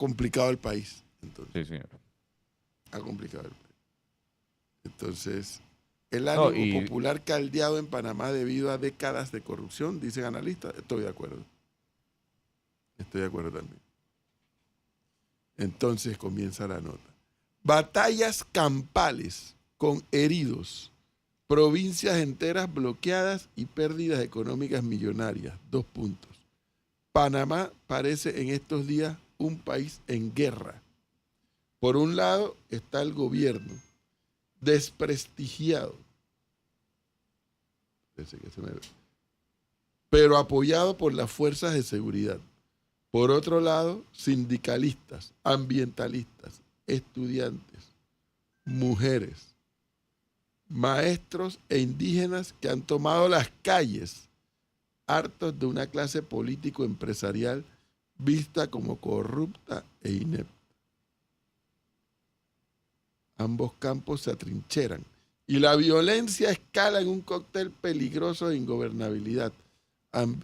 complicado el país. Entonces, Sí, señor. ha complicado el país. Entonces, el No, ánimo y popular caldeado en Panamá debido a décadas de corrupción, dicen analistas. Estoy de acuerdo. Estoy de acuerdo también. Entonces comienza la nota. Batallas campales con heridos, provincias enteras bloqueadas y pérdidas económicas millonarias. 2 puntos. Panamá parece en estos días un país en guerra. Por un lado está el gobierno desprestigiado, pero apoyado por las fuerzas de seguridad. Por otro lado, sindicalistas, ambientalistas, estudiantes, mujeres, maestros e indígenas que han tomado las calles, hartos de una clase político-empresarial vista como corrupta e inepta. Ambos campos se atrincheran y la violencia escala en un cóctel peligroso de ingobernabilidad,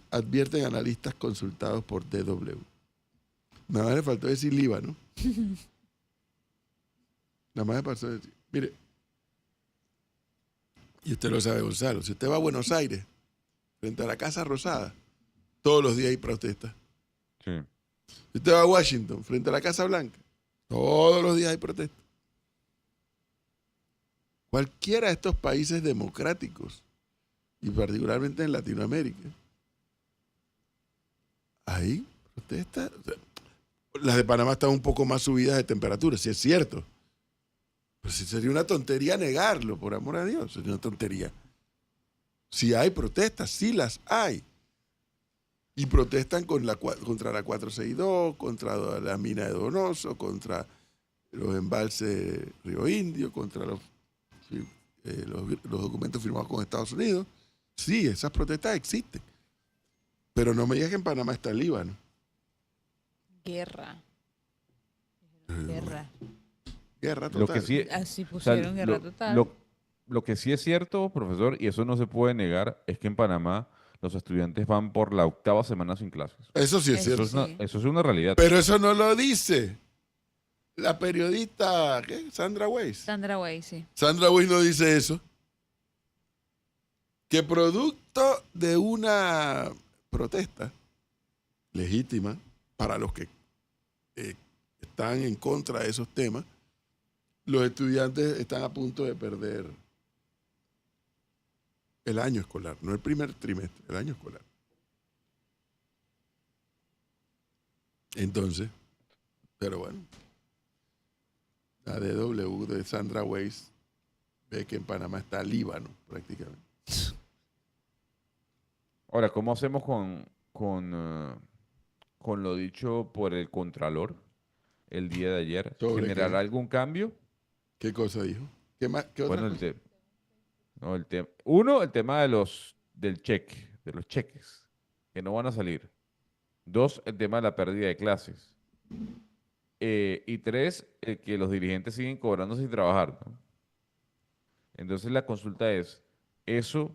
advierten analistas consultados por DW. Nada más le faltó decir Líbano. Nada más le faltó decir. Mire, y usted lo sabe, Gonzalo, si usted va a Buenos Aires, frente a la Casa Rosada, todos los días hay protestas. sí. Si usted va a Washington, frente a la Casa Blanca, todos los días hay protestas. Cualquiera de estos países democráticos, y particularmente en Latinoamérica, hay protestas. O sea, las de Panamá están un poco más subidas de temperatura, si es cierto. Pero si sería una tontería negarlo, por amor a Dios, sería una tontería. Si hay protestas, sí las hay. Y protestan contra la 462, contra la mina de Donoso, contra los embalses Río Indio, contra los documentos firmados con Estados Unidos. Sí, esas protestas existen. Pero no me digas que en Panamá está el Líbano. Guerra. Guerra. Guerra Lo que total. sí, Así o sea, pusieron guerra total. lo que sí es cierto, profesor, y eso no se puede negar, es que en Panamá los estudiantes van por la 8ª semana sin clases. Eso sí es Eso cierto. sí. Eso es una realidad. Pero eso no lo dice la periodista, ¿qué? Sandra Weiss. Sandra Way, sí. Sandra Weiss no dice eso. Que producto de una protesta legítima para los que están en contra de esos temas, los estudiantes están a punto de perder el año escolar, no el primer trimestre, el año escolar. Entonces, pero bueno, la DW de Sandra Weiss ve que en Panamá está Líbano prácticamente. Ahora, ¿cómo hacemos con lo dicho por el Contralor el día de ayer? ¿Sobre qué? ¿Generará algún cambio? ¿Qué cosa dijo? ¿Qué más? ¿Qué otra Bueno, cosa? uno, el tema del cheque, de los cheques, que no van a salir. 2, el tema de la pérdida de clases. Y 3, el que los dirigentes siguen cobrando sin trabajar, ¿no? Entonces la consulta es, eso,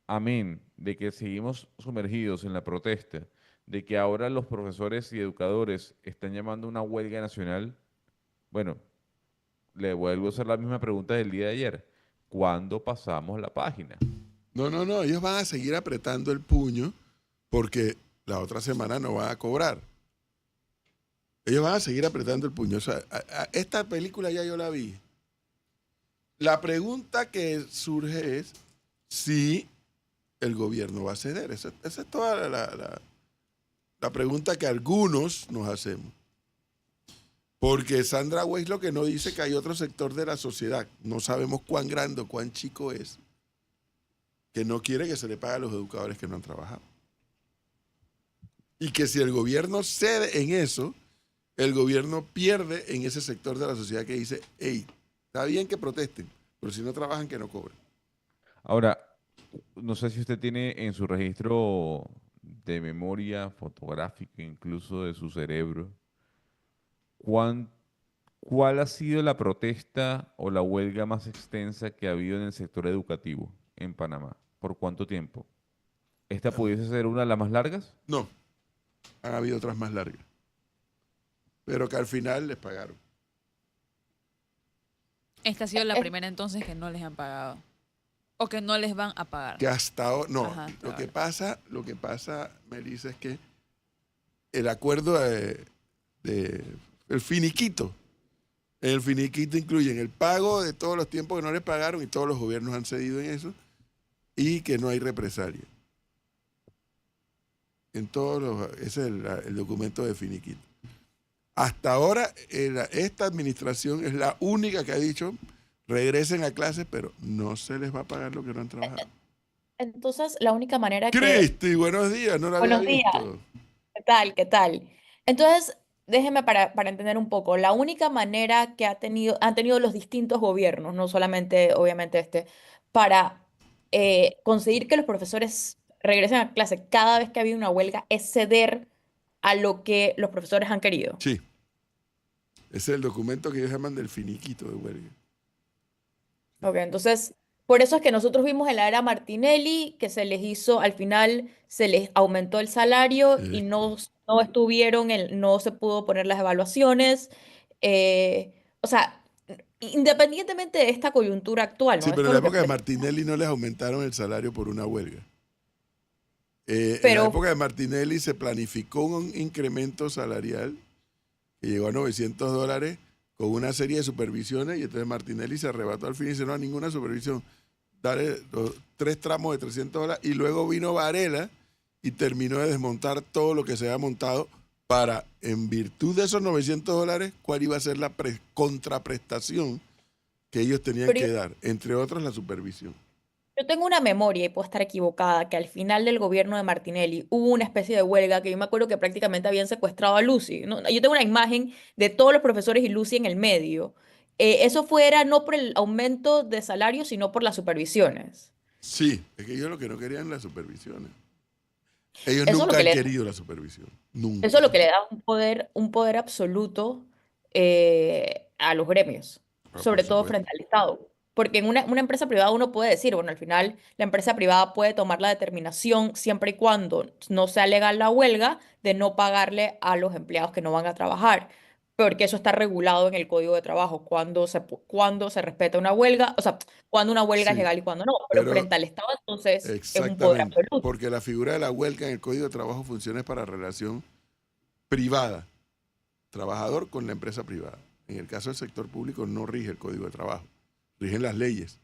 amén, de que seguimos sumergidos en la protesta, de que ahora los profesores y educadores están llamando a una huelga nacional, bueno, le vuelvo a hacer la misma pregunta del día de ayer. ¿Cuándo pasamos la página? No, ellos van a seguir apretando el puño porque la otra semana no van a cobrar. Ellos van a seguir apretando el puño. O sea, esta película ya yo la vi. La pregunta que surge es si el gobierno va a ceder. Esa es toda la pregunta que algunos nos hacemos. Porque Sandra Weiss lo que no dice que hay otro sector de la sociedad, no sabemos cuán grande o cuán chico es, que no quiere que se le pague a los educadores que no han trabajado. Y que si el gobierno cede en eso, el gobierno pierde en ese sector de la sociedad que dice, hey, está bien que protesten, pero si no trabajan, que no cobren. Ahora, no sé si usted tiene en su registro de memoria fotográfica, incluso de su cerebro, cuán ¿cuál ha sido la protesta o la huelga más extensa que ha habido en el sector educativo en Panamá? ¿Por cuánto tiempo? ¿Esta pudiese ser una de las más largas? No, han habido otras más largas. pero que al final les pagaron. Esta ha sido la Eh, primera entonces que no les han pagado. O que no les van a pagar. Que hasta ahora, no, Ajá, hasta lo que pasa, Melissa, es que el acuerdo el finiquito, el finiquito incluye el pago de todos los tiempos que no les pagaron y todos los gobiernos han cedido en eso y que no hay represalia. Ese es el documento de finiquito. Hasta ahora, esta administración es la única que ha dicho regresen a clases, pero no se les va a pagar lo que no han trabajado. Entonces, la única manera que... Cristi, buenos días, no la había Buenos días. visto. ¿Qué tal? ¿Qué tal? Entonces, déjeme para entender un poco, la única manera que han tenido los distintos gobiernos, no solamente obviamente para conseguir que los profesores regresen a clase cada vez que ha habido una huelga es ceder a lo que los profesores han querido. Sí, ese es el documento que ellos llaman del finiquito de huelga. Ok, entonces, por eso es que nosotros vimos en la era Martinelli que se les hizo, al final se les aumentó el salario y no estuvieron, no se pudo poner las evaluaciones. O sea, independientemente de esta coyuntura actual, Sí, ¿no? pero Esto en es la lo que época de Martinelli no les aumentaron el salario por una huelga. En la Pero, época de Martinelli se planificó un incremento salarial que llegó a $900 con una serie de supervisiones y entonces Martinelli se arrebató al fin y dice, no, ninguna supervisión, dale los 3 tramos de $300 y luego vino Varela y terminó de desmontar todo lo que se había montado para, en virtud de esos $900, cuál iba a ser la contraprestación que ellos tenían pero que dar, entre otras la supervisión. yo tengo una memoria y puedo estar equivocada, que al final del gobierno de Martinelli hubo una especie de huelga que yo me acuerdo que prácticamente habían secuestrado a Lucy, ¿no? Yo tengo una imagen de todos los profesores y Lucy en el medio. Eso fuera no por el aumento de salario, sino por las supervisiones. Sí, es que ellos lo que no querían las supervisiones. Ellos Eso es lo nunca que han le, querido la supervisión, nunca. eso es lo que le da un poder absoluto a los gremios, Ah, por sobre todo supuesto. frente al Estado. Porque en una empresa privada uno puede decir, bueno, al final la empresa privada puede tomar la determinación siempre y cuando no sea legal la huelga de no pagarle a los empleados que no van a trabajar. Porque eso está regulado en el Código de Trabajo, cuando se respeta una huelga, o sea, cuando una huelga es Sí, legal y cuando no. Pero pero frente al Estado, entonces, es un poder exactamente, absoluto. porque la figura de la huelga en el Código de Trabajo funciona para relación privada, trabajador con la empresa privada. En el caso del sector público no rige el Código de Trabajo, rigen las leyes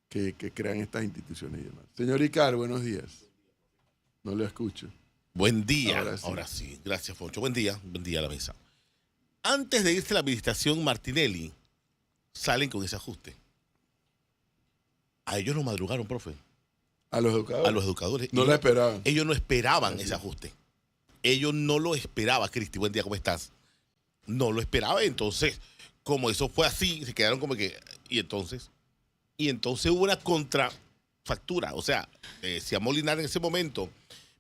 que crean estas instituciones y demás. Señor Icar, buenos días. No lo escucho. Buen día. Ahora sí. Ahora sí. Gracias, Foncho. Buen día a la mesa. Antes de irse la administración Martinelli, salen con ese ajuste. A ellos no madrugaron, profe. A los A educadores. los educadores. No la esperaban. Ellos no esperaban Así ese es. ajuste. Ellos no lo esperaban. Cristi, buen día, ¿cómo estás? No lo esperaba. Entonces, como eso fue así, se quedaron como que... Y entonces hubo una contrafactura. O sea, decía Molinar en ese momento,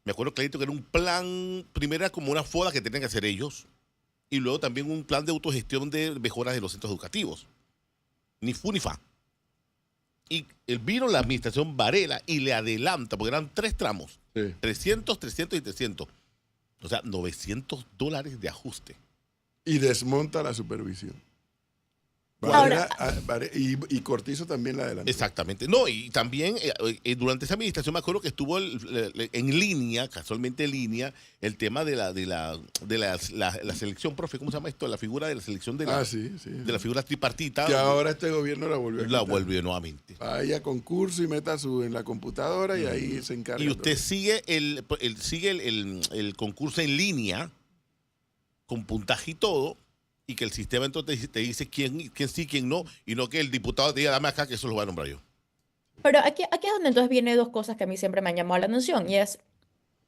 me acuerdo clarito que era un plan, primero era como una foda que tenían que hacer ellos, y luego también un plan de autogestión de mejoras de los centros educativos. Ni fu ni fa. Y vino la administración Varela y le adelanta, porque eran 3 tramos, Sí. 300, 300 y 300. O sea, $900 de ajuste. Y desmonta la supervisión. Ahora- Y Cortizo también la adelantó. Exactamente. No, y también durante esa administración me acuerdo que estuvo en línea, casualmente en línea, el tema de la selección, profe, ¿cómo se llama esto? La figura de la selección de Sí, sí. de la figura tripartita. Que ahora este gobierno la volvió a la quitar. vuelve nuevamente. Vaya a concurso y meta en la computadora y ahí se encarga. Y usted todo. sigue el concurso en línea con puntaje y todo, y que el sistema entonces te dice quién sí, quién no, y no que el diputado te diga, dame acá, que eso lo voy a nombrar yo. Pero aquí es donde entonces viene dos cosas que a mí siempre me han llamado la atención y es,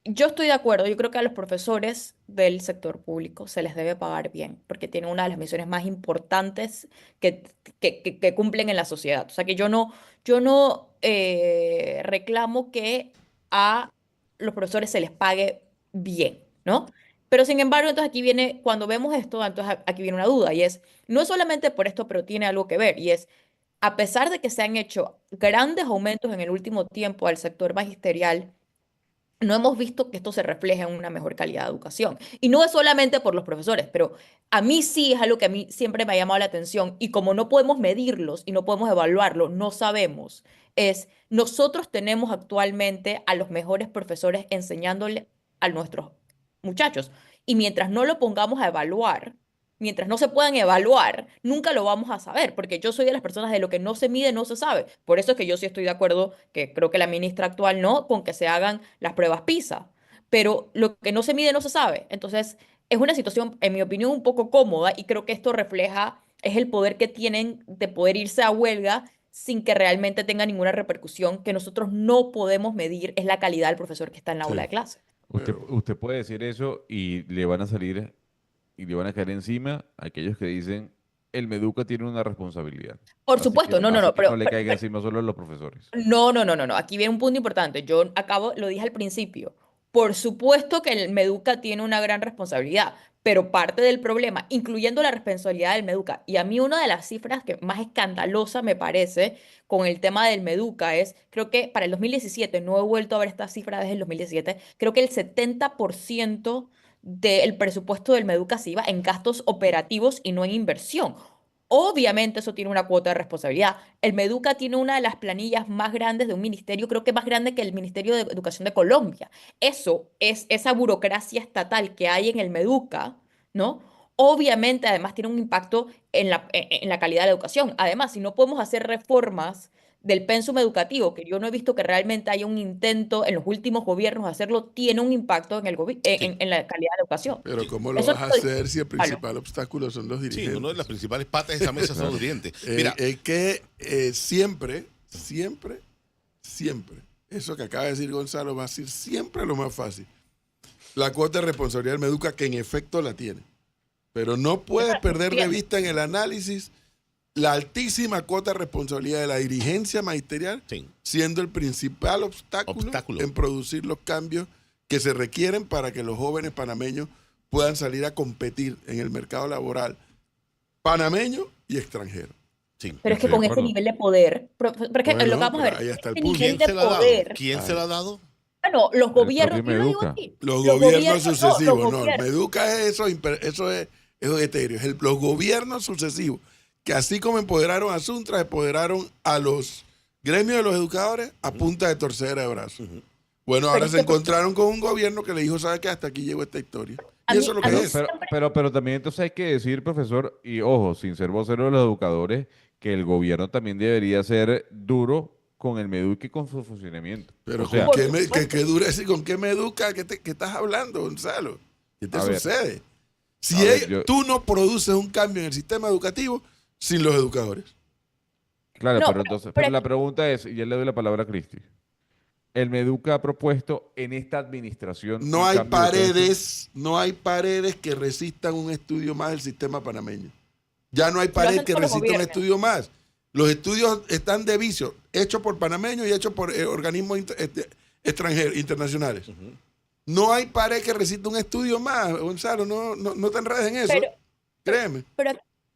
yo estoy de acuerdo, yo creo que a los profesores del sector público se les debe pagar bien, porque tienen una de las misiones más importantes que cumplen en la sociedad. O sea que yo no reclamo que a los profesores se les pague bien, ¿no? Pero sin embargo, entonces aquí viene, cuando vemos esto, entonces aquí viene una duda y es, no es solamente por esto, pero tiene algo que ver y es, a pesar de que se han hecho grandes aumentos en el último tiempo al sector magisterial, no hemos visto que esto se refleje en una mejor calidad de educación. Y no es solamente por los profesores, pero a mí sí es algo que a mí siempre me ha llamado la atención y como no podemos medirlos y no podemos evaluarlo, no sabemos, es nosotros tenemos actualmente a los mejores profesores enseñándole a nuestros muchachos y mientras no lo pongamos a evaluar, mientras no se puedan evaluar, nunca lo vamos a saber, porque yo soy de las personas de lo que no se mide, no se sabe. Por eso es que yo sí estoy de acuerdo, que creo que la ministra actual no, con que se hagan las pruebas PISA. Pero lo que no se mide, no se sabe. Entonces, es una situación, en mi opinión, un poco cómoda y creo que esto refleja, es el poder que tienen de poder irse a huelga sin que realmente tenga ninguna repercusión, que nosotros no podemos medir, es la calidad del profesor que está en la aula Sí. de clase. Pero- Usted puede decir eso y le van a salir y le van a caer encima a aquellos que dicen el Meduca tiene una responsabilidad. Por supuesto, no, no, Así no, que no le caiga encima solo a los profesores. no, no, no, no, no. Aquí viene un punto importante. Yo acabo, lo dije al principio. Por supuesto que el Meduca tiene una gran responsabilidad, pero parte del problema, incluyendo la responsabilidad del Meduca, y a mí una de las cifras que más escandalosa me parece con el tema del Meduca es, creo que para el 2017, no he vuelto a ver esta cifra desde el 2017, creo que el 70% del presupuesto del Meduca se iba en gastos operativos y no en inversión. Obviamente eso tiene una cuota de responsabilidad. El Meduca tiene una de las planillas más grandes de un ministerio, creo que más grande que el Ministerio de Educación de Colombia. Eso es esa burocracia estatal que hay en el Meduca, ¿no? Obviamente además tiene un impacto en la calidad de la educación. Además, si no podemos hacer reformas del pensum educativo, que yo no he visto que realmente haya un intento en los últimos gobiernos de hacerlo, tiene un impacto en, Sí. en la calidad de la educación. Pero ¿cómo lo Eso vas a no lo hacer si el Pablo. principal obstáculo son los Sí, dirigentes? una de las principales patas de esa mesa son los dirigentes. Mira, Es que siempre, eso que acaba de decir Gonzalo va a ser siempre lo más fácil. La cuota de responsabilidad del Meduca, que en efecto la tiene. Pero no puedes perder de Bien. vista en el análisis la altísima cuota de responsabilidad de la dirigencia magisterial, sí. siendo el principal obstáculo Obstáculo. en producir los cambios que se requieren para que los jóvenes panameños puedan salir a competir en el mercado laboral panameño y extranjero. Sí. Pero es que Estoy con de ese acuerdo. nivel de poder, pero es que Bueno, lo que vamos a pero ver, ahí está el ese punto. nivel ¿Quién de se lo ha dado? poder, ¿Quién se lo ha dado? bueno, los El gobiernos, propio yo lo digo Meduca. aquí, Los los gobiernos no, sucesivos, los no, el gobiernos. Meduca es eso es etéreo. Los gobiernos sucesivos, que así como empoderaron a Suntra, empoderaron a los gremios de los educadores a punta de torcedera de brazos. Ujú. Bueno, Pero ahora es se que- encontraron con un gobierno que le dijo, ¿sabe qué? Hasta aquí llegó esta historia. A Y mí- eso es lo a que mí es. Pero también entonces hay que decir, profesor, y ojo, sin ser vocero de los educadores, que el gobierno también debería ser duro con el Meduca y con su funcionamiento. Pero O sea, ¿con Por qué, supuesto. qué dura con qué me educa? ¿Qué estás hablando, Gonzalo? ¿Qué te A ver. sucede? Si A ver, yo- tú no produces un cambio en el sistema educativo sin los educadores. claro, No, pero pero- entonces, pero pero la pregunta es, y ya le doy la palabra a Cristi. El Meduca ha propuesto en esta administración No un hay cambio de pensum. no hay paredes que resistan un estudio más del sistema panameño. Ya no hay Lo pared hacen que todos los resista un gobiernos. estudio más. Los estudios están de vicio, hechos por panameños y hechos por organismos extranjeros, internacionales. Ujú. No hay pared que resista un estudio más, Gonzalo, no te enredes en eso. Pero, Créeme. pero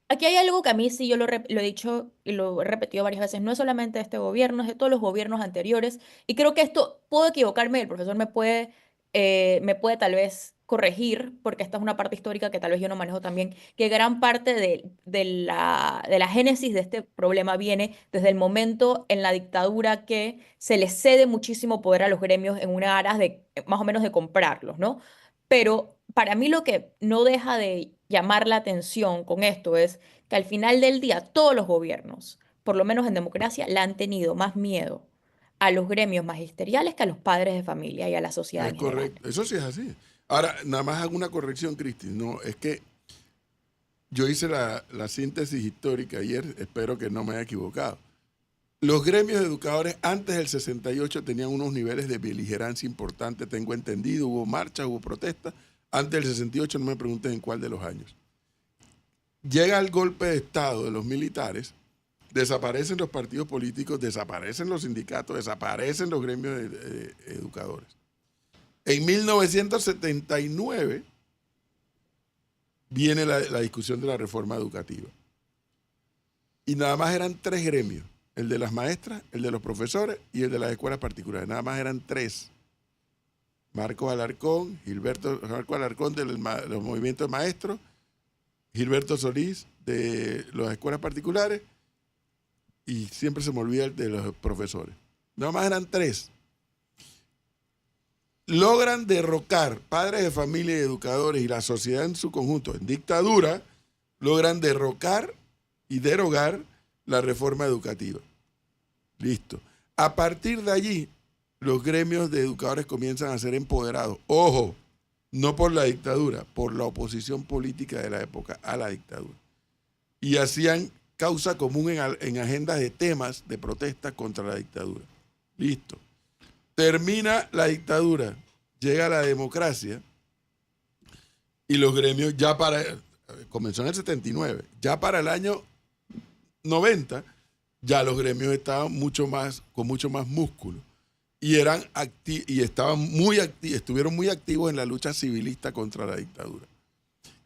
aquí hay algo que a mí sí yo lo he dicho y lo he repetido varias veces, no es solamente de este gobierno, es de todos los gobiernos anteriores. Y creo que esto, puedo equivocarme, el profesor me puede tal vez corregir, porque esta es una parte histórica que tal vez yo no manejo también, que gran parte de la génesis de este problema viene desde el momento en la dictadura que se le cede muchísimo poder a los gremios en una aras de más o menos de comprarlos, ¿no? Pero para mí lo que no deja de llamar la atención con esto es que al final del día todos los gobiernos, por lo menos en democracia, le han tenido más miedo a los gremios magisteriales que a los padres de familia y a la sociedad Es en general. correcto. Eso sí es así. Ahora, nada más hago una corrección, Cristi. No, es que yo hice la síntesis histórica ayer, espero que no me haya equivocado. Los gremios de educadores antes del 68 tenían unos niveles de beligerancia importantes, tengo entendido, hubo marchas, hubo protestas. Antes del 68 no me preguntes en cuál de los años. Llega el golpe de Estado de los militares, desaparecen los partidos políticos, desaparecen los sindicatos, desaparecen los gremios de educadores. En 1979 viene la discusión de la reforma educativa. Y nada más eran 3 gremios, el de las maestras, el de los profesores y el de las escuelas particulares. Nada más eran 3. Marcos Alarcón, Marcos Alarcón de los movimientos de maestros, Gilberto Solís de las escuelas particulares y siempre se me olvida el de los profesores. Nada más eran 3. Logran derrocar padres de familia y educadores y la sociedad en su conjunto en dictadura, logran derrocar y derogar la reforma educativa. Listo. A partir de allí, los gremios de educadores comienzan a ser empoderados. Ojo, no por la dictadura, por la oposición política de la época a la dictadura. Y hacían causa común en agendas de temas de protesta contra la dictadura. Listo. Termina la dictadura, llega la democracia y los gremios comenzó en el 79, ya para el año 90, ya los gremios estaban con mucho más músculo y estuvieron muy activos en la lucha civilista contra la dictadura.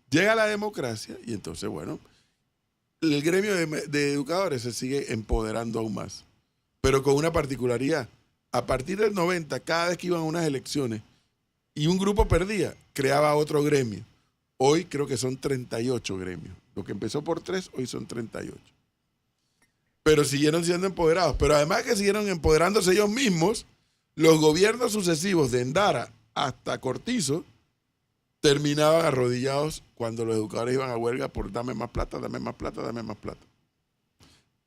Llega la democracia y entonces, bueno, el gremio de educadores se sigue empoderando aún más, pero con una particularidad. A partir del 90, cada vez que iban a unas elecciones y un grupo perdía, creaba otro gremio. Hoy creo que son 38 gremios. Lo que empezó por 3, hoy son 38. Pero siguieron siendo empoderados. Pero además que siguieron empoderándose ellos mismos, los gobiernos sucesivos de Endara hasta Cortizo terminaban arrodillados cuando los educadores iban a huelga por dame más plata, dame más plata, dame más plata.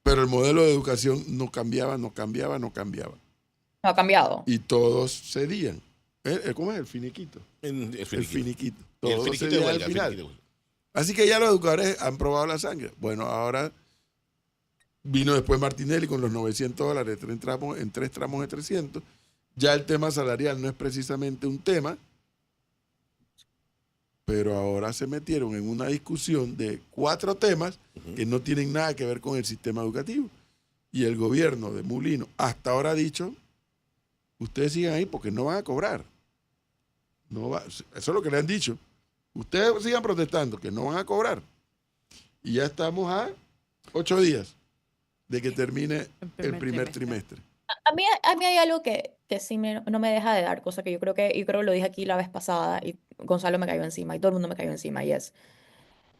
Pero el modelo de educación no cambiaba. No ha cambiado. Y todos cedían. ¿Cómo es? El finiquito. El finiquito. El Todos finiquito de cedían huelga, al el final. finiquito de huelga. Así que ya los educadores han probado la sangre. Bueno, ahora vino después Martinelli con los $900 en 3 tramos de 300. Ya el tema salarial no es precisamente un tema, pero ahora se metieron en una discusión de 4 temas que no tienen nada que ver con el sistema educativo. Y el gobierno de Mulino hasta ahora ha dicho, ustedes sigan ahí porque no van a cobrar. Eso es lo que le han dicho. Ustedes sigan protestando que no van a cobrar. Y ya estamos a 8 días de que termine el primer trimestre. A mí hay algo que sí no me deja de dar, cosa que yo creo que lo dije aquí la vez pasada y Gonzalo me cayó encima y todo el mundo me cayó encima, y es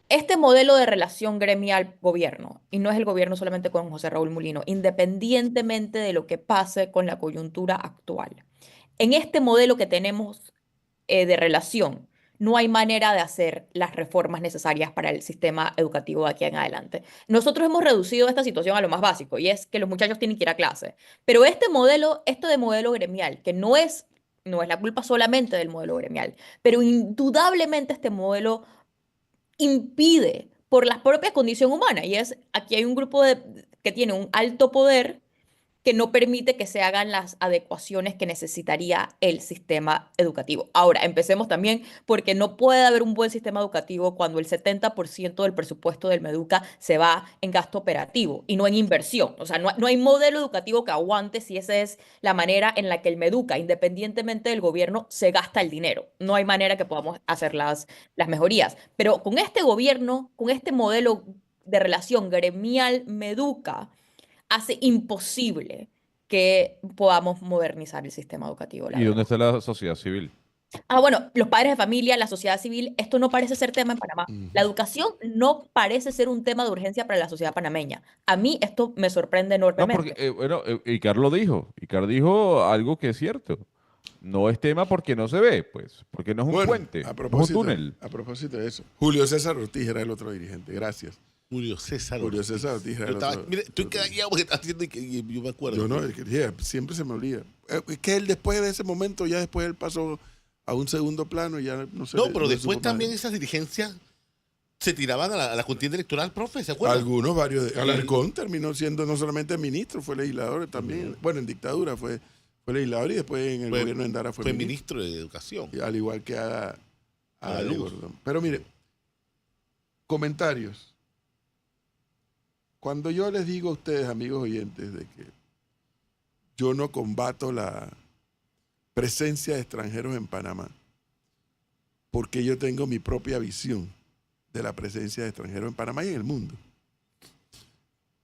este modelo de relación gremial-gobierno, y no es el gobierno solamente con José Raúl Mulino, independientemente de lo que pase con la coyuntura actual. En este modelo que tenemos de relación, no hay manera de hacer las reformas necesarias para el sistema educativo de aquí en adelante. Nosotros hemos reducido esta situación a lo más básico, y es que los muchachos tienen que ir a clase. Pero esto de modelo gremial, que no es la culpa solamente del modelo gremial, pero indudablemente este modelo impide por la propia condición humana, y es aquí hay un grupo que tiene un alto poder que no permite que se hagan las adecuaciones que necesitaría el sistema educativo. Ahora, empecemos también porque no puede haber un buen sistema educativo cuando el 70% del presupuesto del Meduca se va en gasto operativo y no en inversión. O sea, no hay modelo educativo que aguante si esa es la manera en la que el Meduca, independientemente del gobierno, se gasta el dinero. No hay manera que podamos hacer las mejorías. Pero con este gobierno, con este modelo de relación gremial-Meduca, hace imposible que podamos modernizar el sistema educativo, la ¿Y dónde verdad. está la sociedad civil? Bueno, los padres de familia, la sociedad civil, esto no parece ser tema en Panamá. La educación no parece ser un tema de urgencia para la sociedad panameña. A mí esto me sorprende No, porque, enormemente. bueno, Icar lo dijo. Icar dijo algo que es cierto. No es tema porque no se ve, pues, porque no es un Bueno, puente, no es un túnel. a propósito de eso, Julio César Ortiz era el otro dirigente. Gracias. Julio César Julio Ortiz. César Ortiz era Yo el estaba, otro. mira, estoy callado porque está haciendo y yo me acuerdo. Yo no, es que, siempre se me olvida. Es que él después de ese momento, ya después él pasó a un segundo plano y ya no sé. No, pero no se después supo más. también esas dirigencias se tiraban a la contienda electoral, profe, ¿se acuerdan? Algunos, varios. Alarcón terminó siendo no solamente ministro, fue legislador también. Bueno, en dictadura fue legislador y después en el gobierno de Endara fue ministro. ministro de Educación. Al igual que a Luz. Gordón. Pero mire, comentarios. Cuando yo les digo a ustedes, amigos oyentes, de que yo no combato la presencia de extranjeros en Panamá, porque yo tengo mi propia visión de la presencia de extranjeros en Panamá y en el mundo.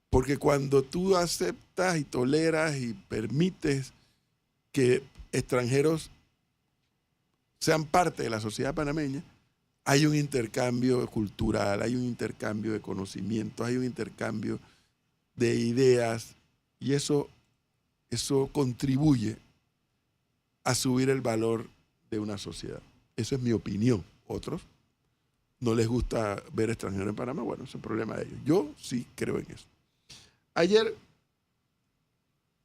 Porque cuando tú aceptas y toleras y permites que extranjeros sean parte de la sociedad panameña, hay un intercambio cultural, hay un intercambio de conocimientos, hay un intercambio de ideas, y eso contribuye a subir el valor de una sociedad. Esa es mi opinión. Otros no les gusta ver extranjeros en Panamá, bueno, ese es el problema de ellos. Yo sí creo en eso. Ayer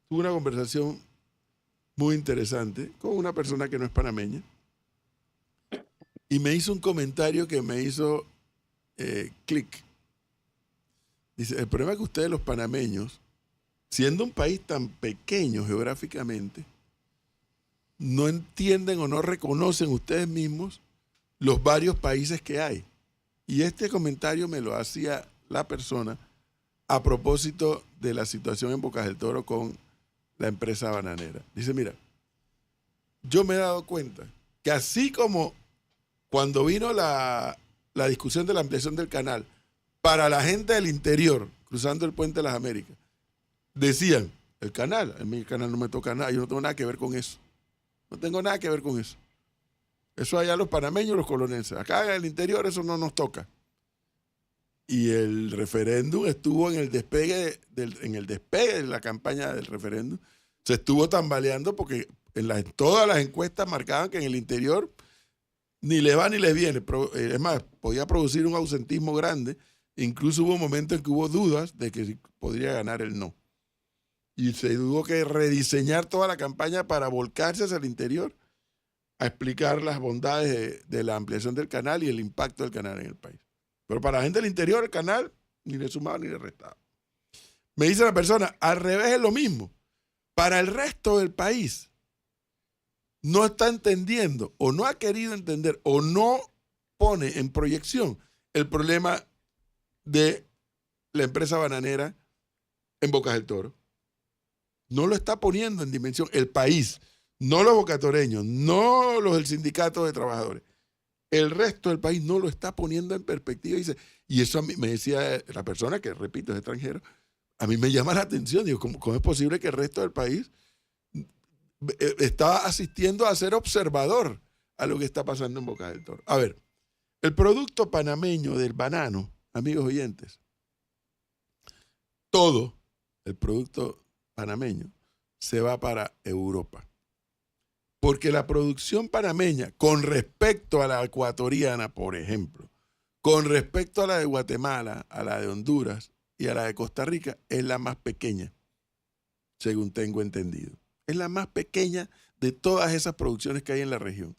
tuve una conversación muy interesante con una persona que no es panameña y me hizo un comentario que me hizo clic. Dice, el problema es que ustedes los panameños, siendo un país tan pequeño geográficamente, no entienden o no reconocen ustedes mismos los varios países que hay. Y este comentario me lo hacía la persona a propósito de la situación en Bocas del Toro con la empresa bananera. Dice, mira, yo me he dado cuenta que así como cuando vino la discusión de la ampliación del canal, para la gente del interior, cruzando el Puente de las Américas, decían, el canal, a mí el canal no me toca nada, yo no tengo nada que ver con eso. No tengo nada que ver con eso. Eso allá los panameños, los colonenses. Acá en el interior eso no nos toca. Y el referéndum estuvo en el despegue de la campaña del referéndum. Se estuvo tambaleando porque todas las encuestas marcaban que en el interior ni le va ni le viene. Es más, podía producir un ausentismo grande. Incluso hubo momentos en que hubo dudas de que podría ganar el no. Y se tuvo que rediseñar toda la campaña para volcarse hacia el interior a explicar las bondades de la ampliación del canal y el impacto del canal en el país. Pero para la gente del interior, el canal ni le sumaba ni le restaba. Me dice la persona, al revés es lo mismo. Para el resto del país, no está entendiendo o no ha querido entender o no pone en proyección el problema de la empresa bananera en Bocas del Toro. No lo está poniendo en dimensión el país, no los bocatoreños, no los del sindicato de trabajadores. El resto del país no lo está poniendo en perspectiva. Y eso a mí me decía la persona, que repito, es extranjero, a mí me llama la atención. Digo, ¿cómo es posible que el resto del país está asistiendo a ser observador a lo que está pasando en Bocas del Toro? A ver, el producto panameño del banano, amigos oyentes, todo el producto panameño se va para Europa. Porque la producción panameña, con respecto a la ecuatoriana, por ejemplo, con respecto a la de Guatemala, a la de Honduras y a la de Costa Rica, es la más pequeña, según tengo entendido. Es la más pequeña de todas esas producciones que hay en la región.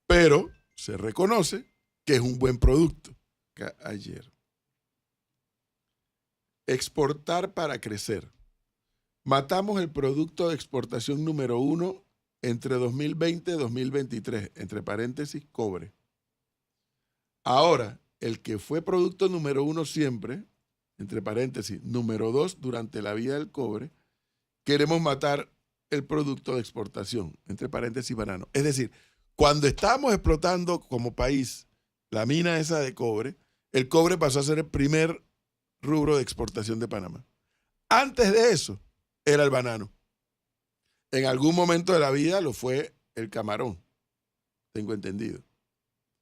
Pero se reconoce que es un buen producto. Ayer. Exportar para crecer. Matamos el producto de exportación número 1 entre 2020 y 2023, entre paréntesis, cobre. Ahora, el que fue producto número 1 siempre, entre paréntesis, número 2 durante la vida del cobre, queremos matar el producto de exportación, entre paréntesis, banano. Es decir, cuando estábamos explotando como país la mina esa de cobre, el cobre pasó a ser el primer rubro de exportación de Panamá. Antes de eso, era el banano. En algún momento de la vida lo fue el camarón, tengo entendido.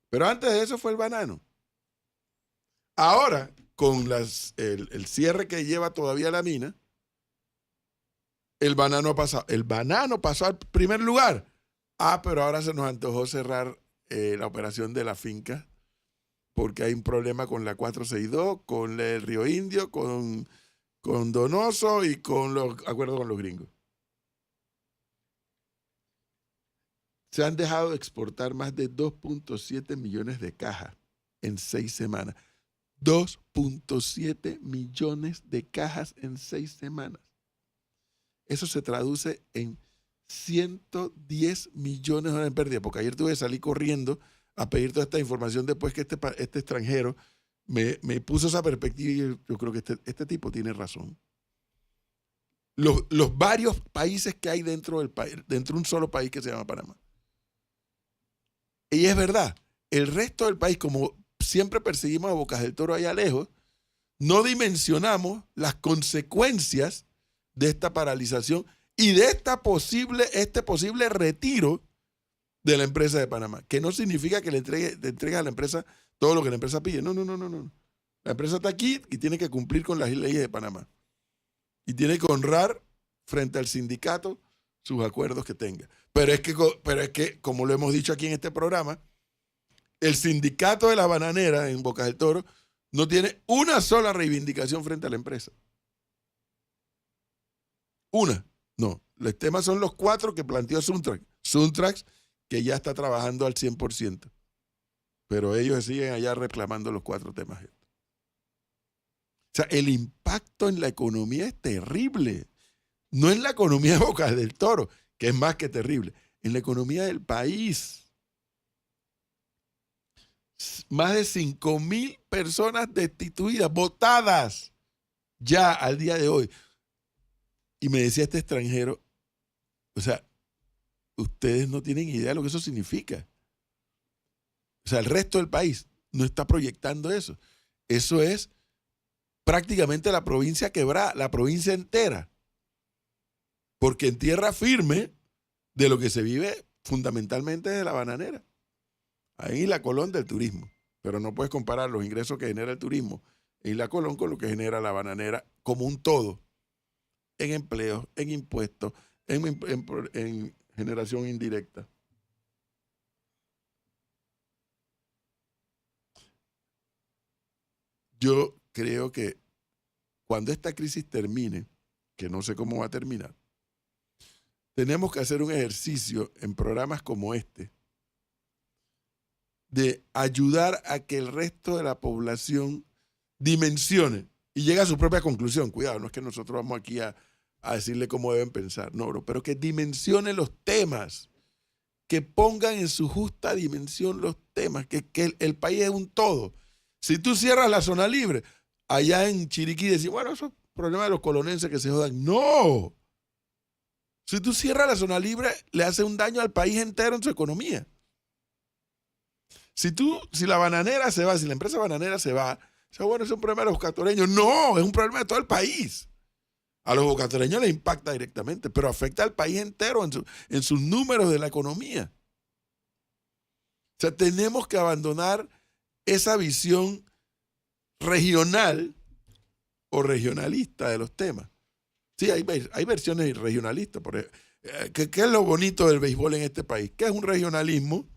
Pero antes de eso fue el banano. Ahora, con el cierre que lleva todavía la mina, el banano ha pasado. El banano pasó al primer lugar. Pero ahora se nos antojó cerrar la operación de la finca porque hay un problema con la 462, con el Río Indio, con Donoso y con los acuerdos con los gringos. Se han dejado de exportar más de 2.7 millones de cajas en 6 semanas. 2.7 millones de cajas en 6 semanas. Eso se traduce en 110 millones de dólares en pérdida, porque ayer tuve que salir corriendo a pedir toda esta información después que este extranjero me puso esa perspectiva y yo creo que este tipo tiene razón. Los varios países que hay dentro del país, dentro de un solo país que se llama Panamá. Y es verdad, el resto del país, como siempre perseguimos a Bocas del Toro allá lejos, no dimensionamos las consecuencias de esta paralización y de este posible retiro de la empresa de Panamá, que no significa que le entregues a la empresa todo lo que la empresa pide. No. La empresa está aquí y tiene que cumplir con las leyes de Panamá. Y tiene que honrar frente al sindicato sus acuerdos que tenga. Pero es que, como lo hemos dicho aquí en este programa, el sindicato de la bananera en Bocas del Toro no tiene una sola reivindicación frente a la empresa. Una. No. Los temas son los 4 que planteó Suntrax. Suntrax, que ya está trabajando al 100%. Pero ellos siguen allá reclamando los 4 temas. O sea, el impacto en la economía es terrible. No en la economía de Bocas del Toro, que es más que terrible. En la economía del país. Más de 5.000 personas destituidas, votadas ya al día de hoy. Y me decía este extranjero, o sea, ustedes no tienen idea de lo que eso significa. O sea, el resto del país no está proyectando eso. Eso es prácticamente la provincia quebrada, la provincia entera. Porque en tierra firme de lo que se vive fundamentalmente de la bananera. Ahí la Colón del turismo. Pero no puedes comparar los ingresos que genera el turismo en la Colón con lo que genera la bananera como un todo. En empleos, en impuestos, en generación indirecta. Yo creo que cuando esta crisis termine, que no sé cómo va a terminar, tenemos que hacer un ejercicio en programas como este de ayudar a que el resto de la población dimensione y llegue a su propia conclusión. Cuidado, no es que nosotros vamos aquí a decirle cómo deben pensar, no, bro, pero que dimensione los temas, que pongan en su justa dimensión los temas, que el país es un todo. Si tú cierras la zona libre, allá en Chiriquí decís, bueno, eso es problema de los colonenses que se jodan. ¡No! Si tú cierras la zona libre, le hace un daño al país entero en su economía. Si la bananera se va, si la empresa bananera se va, o sea, bueno, es un problema de los bocatoreños. No, es un problema de todo el país. A los bocatoreños les impacta directamente, pero afecta al país entero en sus números de la economía. O sea, tenemos que abandonar esa visión regional o regionalista de los temas. Sí, hay versiones regionalistas. ¿Qué es lo bonito del béisbol en este país? Que es un regionalismo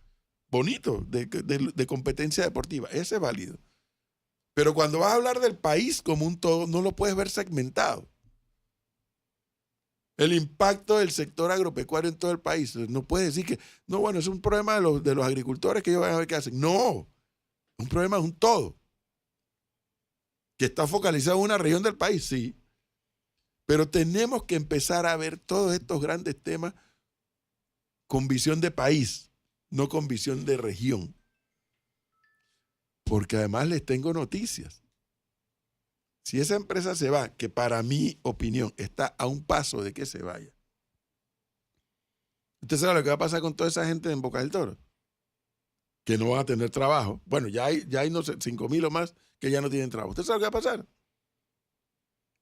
bonito de competencia deportiva. Ese es válido. Pero cuando vas a hablar del país como un todo, no lo puedes ver segmentado. El impacto del sector agropecuario en todo el país. No puedes decir que, no, bueno, es un problema de los agricultores que ellos van a ver qué hacen. No, es un problema de un todo. Que está focalizado en una región del país, sí. Pero tenemos que empezar a ver todos estos grandes temas con visión de país, no con visión de región. Porque además les tengo noticias. Si esa empresa se va, que para mi opinión está a un paso de que se vaya, ¿usted sabe lo que va a pasar con toda esa gente en Bocas del Toro? Que no van a tener trabajo. Bueno, ya hay no sé, 5.000 o más que ya no tienen trabajo. ¿Usted sabe lo que va a pasar?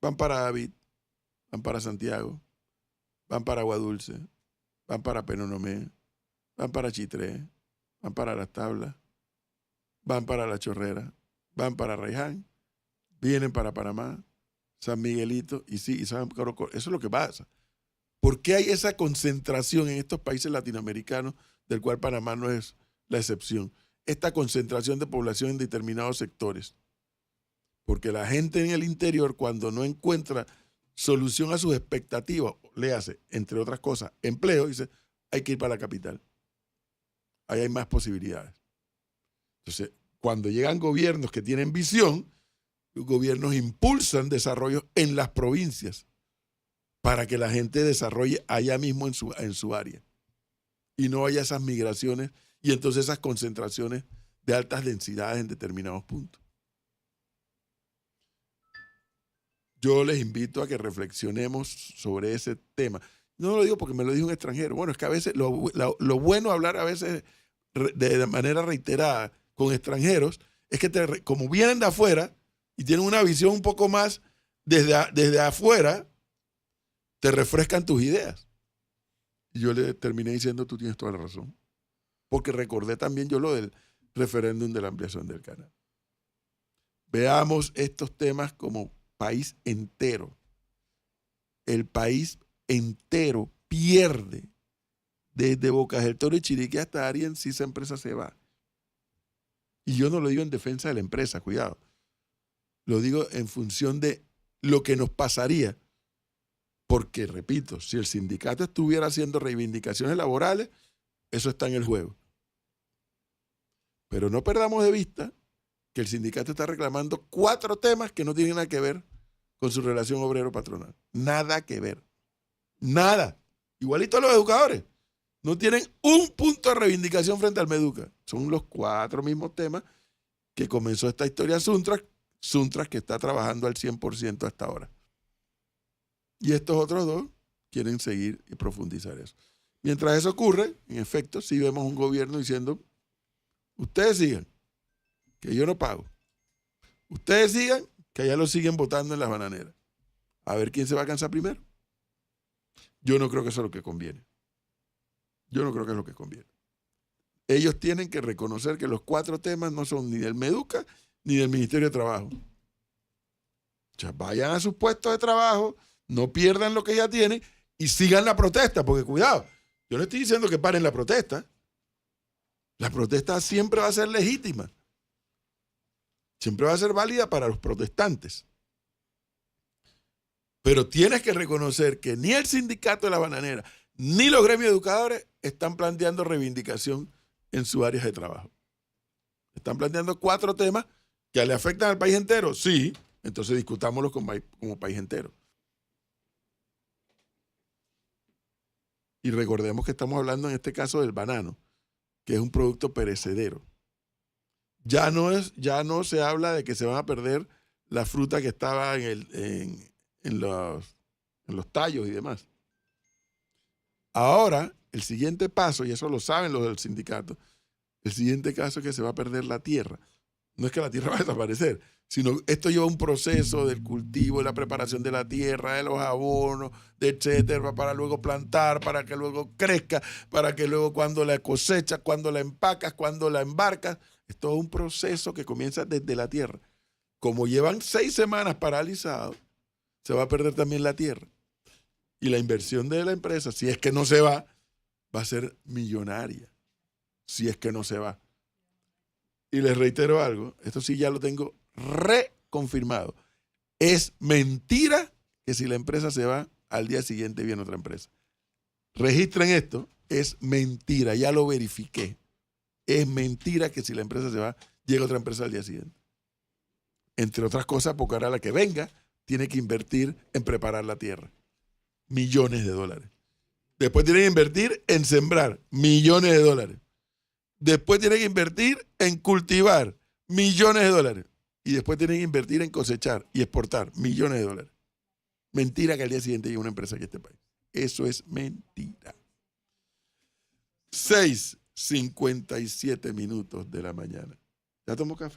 Van para David, van para Santiago, van para Aguadulce, van para Penonomé, van para Chitré, van para Las Tablas, van para La Chorrera, van para Raiján, vienen para Panamá, San Miguelito, y sí, y San Corocó. Eso es lo que pasa. ¿Por qué hay esa concentración en estos países latinoamericanos, del cual Panamá no es la excepción? Esta concentración de población en determinados sectores. Porque la gente en el interior, cuando no encuentra solución a sus expectativas, le hace, entre otras cosas, empleo, dice, hay que ir para la capital. Ahí hay más posibilidades. Entonces, cuando llegan gobiernos que tienen visión, los gobiernos impulsan desarrollo en las provincias para que la gente desarrolle allá mismo en su área y no haya esas migraciones y entonces esas concentraciones de altas densidades en determinados puntos. Yo les invito a que reflexionemos sobre ese tema. No lo digo porque me lo dijo un extranjero. Bueno, es que a veces lo bueno hablar a veces de manera reiterada con extranjeros es que como vienen de afuera y tienen una visión un poco más desde afuera, te refrescan tus ideas. Y yo le terminé diciendo, tú tienes toda la razón. porque recordé también yo lo del referéndum de la ampliación del canal. Veamos estos temas como país entero. El país entero pierde desde Bocas del Toro y Chiriquí hasta Arién si esa empresa se va. Y yo no lo digo en defensa de la empresa, cuidado. Lo digo en función de lo que nos pasaría. Porque, repito, si el sindicato estuviera haciendo reivindicaciones laborales, eso está en el juego. Pero no perdamos de vista que el sindicato está reclamando 4 temas que no tienen nada que ver con su relación obrero-patronal. Nada que ver. Nada. Igualito a los educadores. No tienen un punto de reivindicación frente al Meduca. Son los 4 mismos temas que comenzó esta historia Suntrax que está trabajando al 100% hasta ahora. Y estos otros 2 quieren seguir y profundizar eso. Mientras eso ocurre, en efecto, sí vemos un gobierno diciendo, ustedes sigan, que yo no pago. Ustedes sigan, que allá lo siguen votando en las bananeras. A ver quién se va a cansar primero. Yo no creo que eso es lo que conviene. Yo no creo que es lo que conviene. Ellos tienen que reconocer que los 4 temas no son ni del Meduca ni del Ministerio de Trabajo. O sea, vayan a sus puestos de trabajo, no pierdan lo que ya tienen y sigan la protesta, porque cuidado, yo no estoy diciendo que paren la protesta. La protesta siempre va a ser legítima. Siempre va a ser válida para los protestantes. Pero tienes que reconocer que ni el sindicato de la bananera ni los gremios educadores están planteando reivindicación en sus áreas de trabajo. Están planteando 4 temas que le afectan al país entero. Sí, entonces discutámoslos como país entero. Y recordemos que estamos hablando en este caso del banano, que es un producto perecedero. Ya no se habla de que se van a perder la fruta que estaba en los tallos y demás. Ahora, el siguiente paso, y eso lo saben los del sindicato, el siguiente caso es que se va a perder la tierra. No es que la tierra va a desaparecer, sino esto lleva un proceso del cultivo, de la preparación de la tierra, de los abonos, de etcétera, para luego plantar, para que luego crezca, para que luego cuando la cosechas, cuando la empacas, cuando la embarcas, es todo un proceso que comienza desde la tierra. Como llevan 6 semanas paralizados, se va a perder también la tierra. Y la inversión de la empresa, si es que no se va a ser millonaria. Si es que no se va. Y les reitero algo, esto sí ya lo tengo reconfirmado. Es mentira que si la empresa se va, al día siguiente viene otra empresa. Registren esto, es mentira, ya lo verifiqué. Es mentira que si la empresa se va, llega otra empresa al día siguiente. Entre otras cosas, porque ahora la que venga tiene que invertir en preparar la tierra. Millones de dólares. Después tiene que invertir en sembrar. Millones de dólares. Después tiene que invertir en cultivar. Millones de dólares. Y después tiene que invertir en cosechar y exportar. Millones de dólares. Mentira que al día siguiente llegue una empresa aquí a este país. Eso es mentira. 6:57 de la mañana. ¿Ya tomó café?